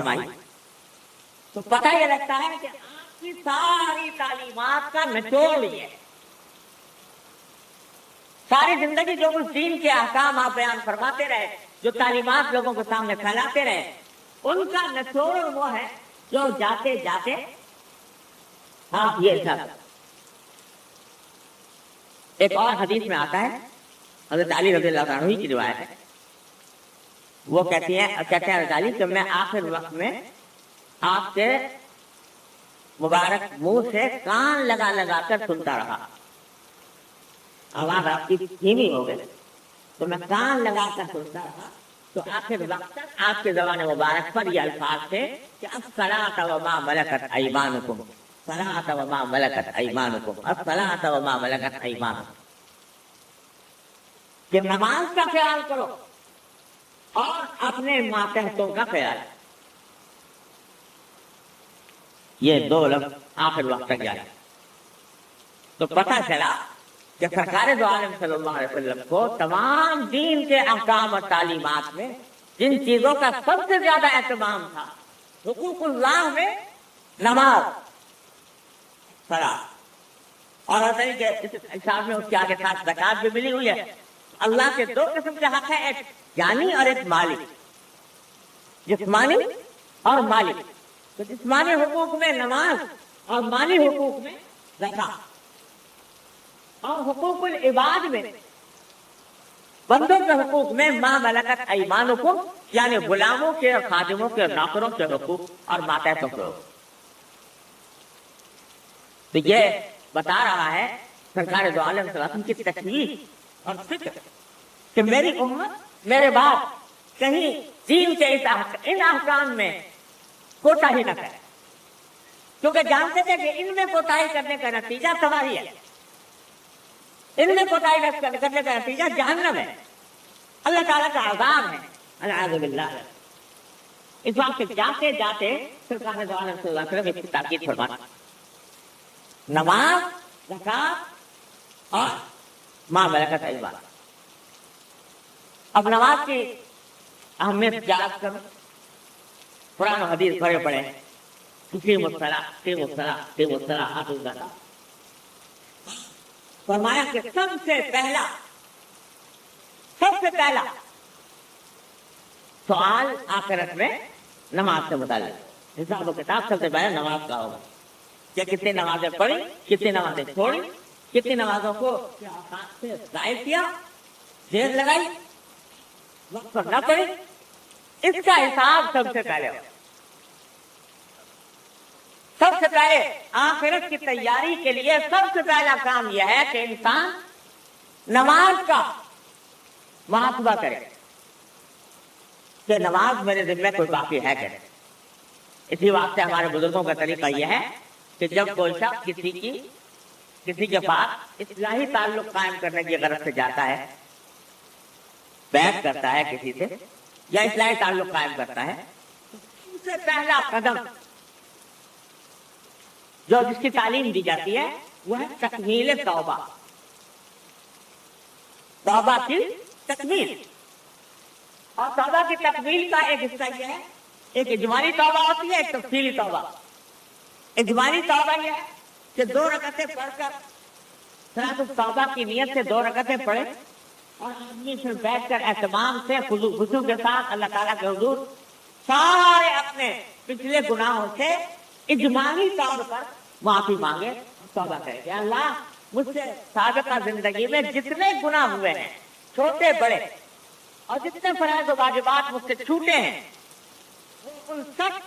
فرمائی تو پتہ یہ لگتا ہے کہ آپ کی ساری تعلیمات کا نچوڑ یہ ہے. ساری زندگی جو کچھ دین کے احکام آپ بیان فرماتے رہے، جو تعلیمات لوگوں کے سامنے پھیلاتے رہے، ان کا نچوڑ وہ ہے جو جاتے جاتے آپ یہ سب. ایک اور حدیث میں آتا ہے، حضرت علی رضی اللہ عنہ کی روایت ہے، وہ کہتے ہیں حضرت علی کہ میں آخر وقت میں آپ کے مبارک منہ سے کان لگا لگا کر سنتا رہا. آواز آپ کی دھیمی ہو گئی تو میں کان لگا کر سنتا رہا، تو آخر وقت تک آپ کے زبان مبارک پر یہ الفاظ تھے کہ الصلاۃ وما ملکت ایمانکم، الصلاۃ وما ملکت ایمانکم، الصلاۃ وما ملکت ایمانکم، کہ نماز کا خیال کرو اور اپنے ماتحتوں کا خیال. یہ دو لفظ آخر وقت تک جائے تو پتہ چلا کہ سرکار دو عالم صلی اللہ علیہ وسلم کو تمام دین کے احکام اور تعلیمات میں جن چیزوں کا سب سے زیادہ اہتمام تھا، حقوق اللہ میں نماز، صلاۃ، اور حساب میں اس کے آگے ساتھ زکات بھی ملی ہوئی ہے. اللہ کے دو قسم کے حق ہیں، ایک جانی اور ایک مالی، جسمانی اور مالی. تو جسمانی حقوق میں نماز اور مالی حقوق میں زکات، اور حقوق العباد میں بندوں کے حقوق میں ما ملکت ایمانکم، یعنی غلاموں کے اور خادموں کے اور نوکروں کے حقوق اور ماتحتوں کے حقوق. تو یہ بتا رہا ہے سرکار دو عالم صلی اللہ علیہ وسلم کی تشریح اور فکر کہ میری امت میرے بعد کہیں دین کے ان احکام میں کوتاہی نہ کرے، کیونکہ جانتے تھے کہ ان میں کوتاہی کرنے کا نتیجہ تباہی ہے، ان میں کوتاہی کرنے کا نتیجہ جہنم ہے، اللہ تعالیٰ کا عذاب ہے، العیاذ باللہ. اس بات سے جاتے جاتے سرکار دو عالم صلی اللہ علیہ وسلم اس کی تاکید فرماتے نماز، زکات اور ما ملکت ایمانکم. اب نماز کی اہمیت یاد کرو، قرآن و حدیث پڑھے پڑھے، اقیموا الصلاۃ اقیموا الصلاۃ اقیموا الصلاۃ آتوا الزکاۃ. فرمایا کہ سب سے پہلا سوال آخرت میں نماز سے متعلق، حساب و کتاب سب سے پہلے نماز کا ہوگا کہ کتنی نمازیں پڑھی، کتنی نمازیں چھوڑی، کتنی نمازوں کو سے ضائع کیا، دیر لگائی، وقت پر نہ پڑھی. اس کا حساب سب سے پہلے ہوگا. سب سے پہلے آخرت کی تیاری کے لیے سب سے پہلا کام یہ ہے کہ انسان نماز کا محاسبہ کرے کہ نماز میرے ذمہ کوئی باقی ہے کہ نہیں. اسی واسطے ہمارے بزرگوں کا طریقہ یہ ہے کہ جب کوئی شخص کسی کے پاس اصلاحی تعلق قائم کرنے کی غرض سے جاتا ہے، بیعت کرتا ہے کسی سے یا اصلاحی تعلق قائم کرتا ہے، سب سے پہلا قدم جو جس کی تعلیم دی جاتی ہے وہ ہے تکمیل توبہ. توبہ کی تکمیل، اور توبہ کی تکمیل کا ایک حصہ یہ ہے، ایک اجمالی توبہ ہوتی ہے، ایک تفصیلی توبہ. اجمالی توبہ یہ ہے کہ 2 رکعتیں پڑھ کر صلاۃ التوبہ کی نیت سے 2 رکعتیں پڑھے اور آدمی پھر بیٹھ کر اہتمام سے خضوع کے ساتھ اللہ تعالیٰ کے حضور سارے اپنے پچھلے گناہوں سے اجمالی طور پر معافی مانگے، توبہ کرے کہ اللہ مجھ سے سابقہ زندگی میں جتنے گناہ ہوئے ہیں چھوٹے بڑے اور جتنے فرائض و واجبات مجھ سے چھوٹے ہیں ان سب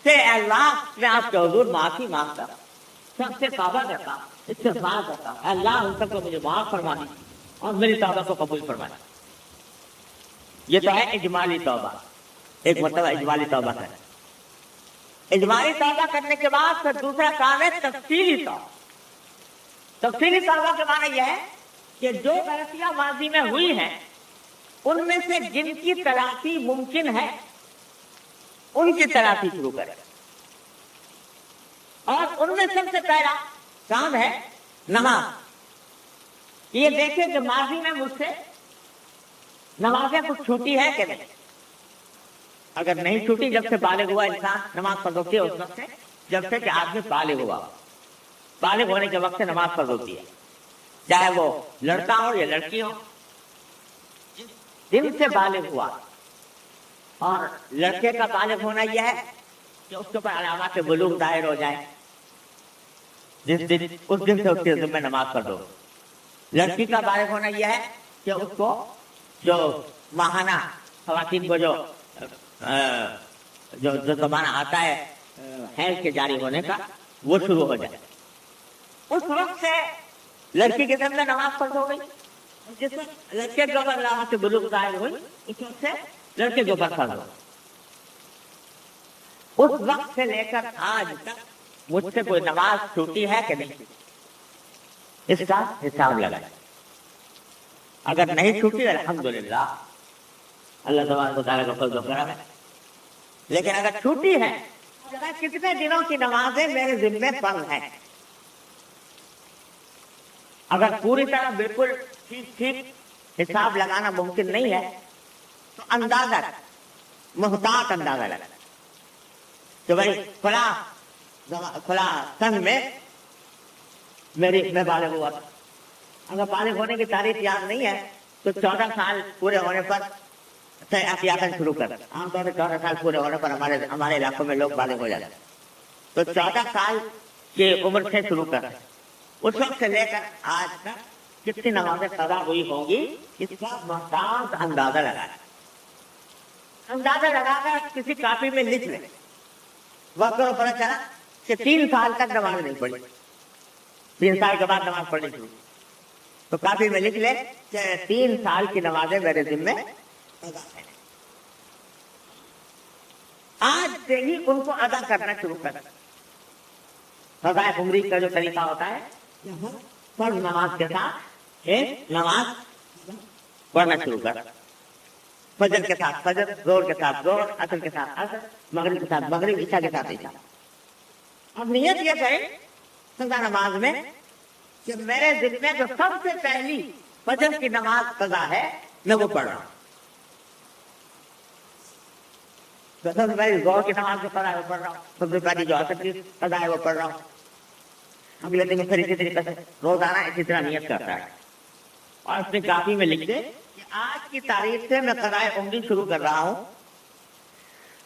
سے اللہ میں آپ کے حضور معافی مانگتا ہوں، سب سے توبہ کرتا ہوں، استغفار کرتا ہوں، اللہ ان سب کو مجھے معاف فرمانا اور میری توبہ کو قبول فرمانا. یہ تو ہے اجمالی توبہ. ایک مرتبہ اجمالی توبہ کریں. اجمالی توبہ کرنے کے بعد پھر دوسرا کام ہے تفصیلی توبہ. تفصیلی توبہ کے معنی یہ ہے کہ جو غلطیاں ماضی میں ہوئی ہیں ان میں سے جن کی تلافی ممکن ہے ان کی تلافی شروع کریں، اور ان میں سب سے پہلا کام ہے نماز. یہ دیکھیں کہ ماضی میں مجھ سے نمازیں کچھ چھوٹی ہے کہ نہیں. اگر نہیں چھوٹی جب سے بالغ ہوا انسان نماز فرض ہوتی ہے اس وقت سے، جب سے کہ آدمی بالغ ہوا، بالغ ہونے کے وقت سے نماز فرض ہوتی ہے، چاہے وہ لڑکا ہو یا لڑکی ہو، دن سے بالغ ہوا۔ اور لڑکے کا بالغ ہونا یہ ہے کہ اس کے اوپر علامات بلوغ ظاہر ہو جائے، جس دن اس دن سے اس کے ذمہ نماز فرض ہو۔ لڑکی کا بالغ ہونا یہ ہے کہ اس کو جو ماہانہ خواتین کو جو زمانہ آتا ہے حیض کے جاری ہونے کا وہ شروع ہو جائے، اس وقت سے لڑکی کے ذمہ نماز فرض ہو گئی، جس وقت لڑکے کے اوپر علامات بلوغ ظاہر ہوئی اس وقت سے لڑکے کے اوپر فرض ہو۔ اس وقت سے لے کر آج تک مجھ سے کوئی نماز چھوٹی ہے کہ نہیں، اس کا حساب لگائے۔ اگر نہیں چھوٹی الحمدللہ، اللہ تبارک و تعالیٰ کا فضل و کرم ہے، لیکن اگر چھوٹی ہے کتنے دنوں کی نمازیں میرے ذمہ فرض ہیں، اگر پوری طرح بالکل ٹھیک حساب لگانا ممکن نہیں ہے تو اندازہ محتاط اندازہ لگا کہ بھائی فلاں سن میں میں بالغ ہوا تھا۔ اگر بالغ ہونے کی تاریخ یاد نہیں ہے تو 14 سال پورے ہونے پر احتیاطاً شروع کر، عام طور پر 14 سال پورے ہونے پر ہمارے علاقوں میں لوگ بالغ ہو جاتے ہیں، تو 14 سال کی عمر سے شروع کر، اس وقت سے لے کر آج تک کتنی نمازیں قضا ہوئی ہوں گی اس کا محتاط اندازہ لگا کر کسی کاپی میں لکھ لیں۔ وقت کو پتہ چلا کہ 3 سال تک نماز نہیں پڑھی، 3 سال کے بعد نماز پڑھنی شروع، تو کاپی میں لکھ لے کہ 3 سال کی نمازیں میرے ذمہ ادا ہیں، آج سے ہی ان کو ادا کرنا شروع کر۔ قضاء عمری کا جو طریقہ ہوتا ہے، فرض نماز کے ساتھ ایک نماز پڑھنا شروع کر، فجر کے ساتھ فجر، ظہر کے ساتھ ظہر، عصر کے ساتھ عصر، مغرب کے ساتھ مغرب، عشاء کے ساتھ عشاء۔ اب نیت یہ کرے قضا نماز میں کہ میرے دل میں جو سب سے پہلی فجر کی نماز قضا ہے میں وہ پڑھ رہا ہوں، سب سے پہلی ظہر کی نماز جو قضا ہے وہ پڑھ رہا ہوں، سب سے پہلی جو عصر کی قضا ہے وہ پڑھ رہا ہوں۔ اگلے دن پھر اسی طریقے سے روزانہ اسی طرح نیت کرتا ہے، اور اپنی کاپی میں لکھ دے کہ آج کی تاریخ سے میں قضاء عمری شروع کر رہا ہوں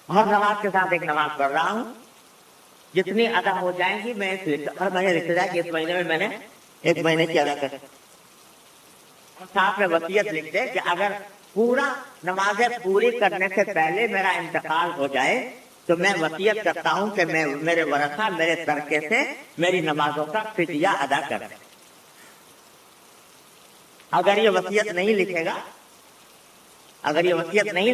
اور نماز کے ساتھ ایک نماز پڑھ رہا ہوں، جتنی ادا ہو جائیں گی میں ہر مہینے لکھ جائے کہ اس مہینے میں نے 1 مہینے کی ادا کر، اور ساتھ میں وصیت لکھ دے کہ اگر پورا نمازیں پوری کرنے سے پہلے میرا انتقال ہو جائے تو میں وصیت کرتا ہوں کہ میں میرے ورثہ میرے ترکے سے میری نمازوں کا فدیہ ادا کریں۔ اگر یہ وصیت نہیں لکھے گا، اگر یہ وصیت نہیں